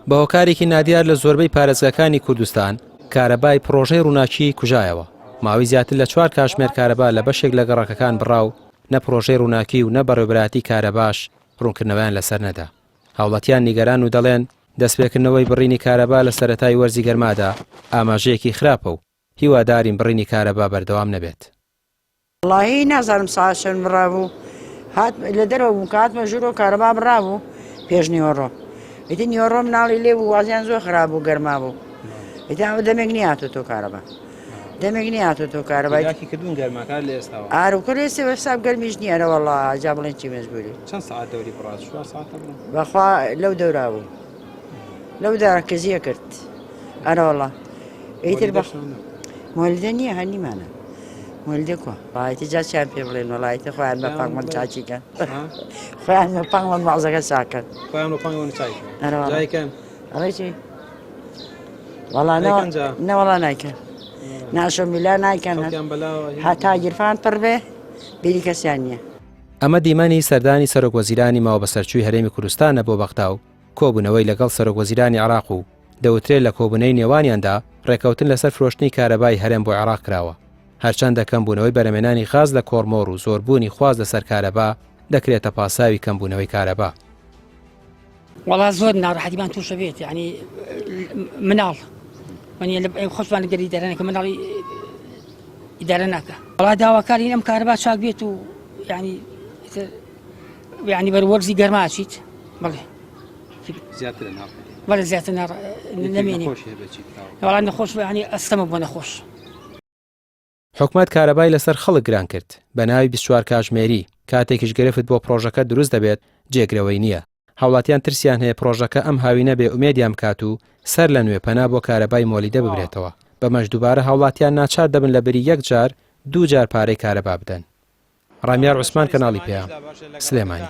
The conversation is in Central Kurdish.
بە هۆکارێکی نادیار لە زۆربەی پارێزگاکانی کوردستان کارەبای پرۆژەی ڕووناکی کوژایەوە. ماوەی زیاتر لە 4 کاتژمێر کارەبا لە بەشێک لە گەڕەکەکان بڕاو، نە پرۆژەی ڕووناکی و نە بەڕێوەبەراتی کارەباش ڕوونکردنەوەیان لەسەر نەدا. هاوڵاتیان نیگەران و دەڵێن دەستپێکردنەوەی بڕینی کارەبا لە سەرەتای وەرزی گەرمادا ئاماژەیەکی خراپە و هیوادارین بڕینی کارەبا بەردەوام نەبێت. وڵاهی نازانم ساعەت بڕابوو هات لە دەرەوە بووم کە هاتمە ژوور و کارەبا بڕابوو پێش نیوەڕۆ. ئیتر نیوەڕۆ مناڵی لێ بوو وازیان زۆر خراپ بوو گەرما بوو. ئیتر دەمێک نیهاتۆ تۆ کارەبا. دەمێک نیهاتۆ تۆ کارەبای کردوون گەرماکار لە ئێستاوە. ئاروکە لێ سێ ساب گەرمیش نییە وەڵڵا جا بڵێن چی مەجبوری. چەند ساعت دەوری بڕات 4 ساعت بوو. بەخوا لەو دەورا بوو. لەو دارە کەزیە کرد. ئەرە وەڵڵا. ئیتر بە مۆلدە نییە هەنیمانە. مولدێ کۆ ڕایەتی جا چیان پێ بڵێن وڵایەتی خۆیان بە پاڵمان چاچیکەن خۆیان بە پاڵمان مازەکە چاکەن خۆیان بە پاڵمان چاکەن جایکەن ئەڵێ چی وەڵا نەوەڵا نایکەن ناشۆ میلا نایکەن هەتا گیرفان پڕ بێ بیری کەسیان نییە. ئەمە دیمەنی سەردانی سەرۆکوەزیرانی ماوە بە سەرچووی هەرێمی کوردستانە بۆ بەختاو کۆبوونەوەی لەگەڵ سەرۆکوەزیرانی عێراق و دەوترێت لە کۆبوونەی نێوانیاندا ڕێکەوتن لەسەر فرۆشتنی کارەبای هەرێم بۆ عێراق کراوە. هەرچەندە کەمبوونەوەی بەرهەمێنانی غاز لە کۆرمۆر و زۆربوونی خواز لەسەر کارەبا دەکرێتە پاساوی کەمبوونەوەی کارەبا. وڵا زۆر ناڕەحەتیمان تووشە بێت یعنی مناڵ خۆشمان لەگەر ئیدارەنەکە مناڵی ئیدارە ناکە. وڵا داواکاری ئەم کارەبا چاک بێت و یعنی بەروەرزی گەرماچیت بڵێ زیاتر بەڵێ زیاتر نەمێنێ وەڵا نەخۆش ینی ئەستەمە بۆ نەخۆش. حکومەت کارەبای لەسەر خەڵک گران کرد بە ناوی 24 کاتژمێری کاتێکیش گرفت بۆ پرۆژەکە دروست دەبێت جێگرەوەی نییە. هاوڵاتیان ترسیان هەیە پرۆژەکە ئەم هاوینە بێ ئومێدیان بکات و سەر لە نوێ پەنا بۆ کارەبای مۆلیدە ببرێتەوە. بەمەش دووبارە هاوڵاتیان ناچار دەبن لە بەری 1 جار 2 جار پارەی کارەبا بدەن. ڕامیار عوسمان کەناڵی پێیان سلێمانی.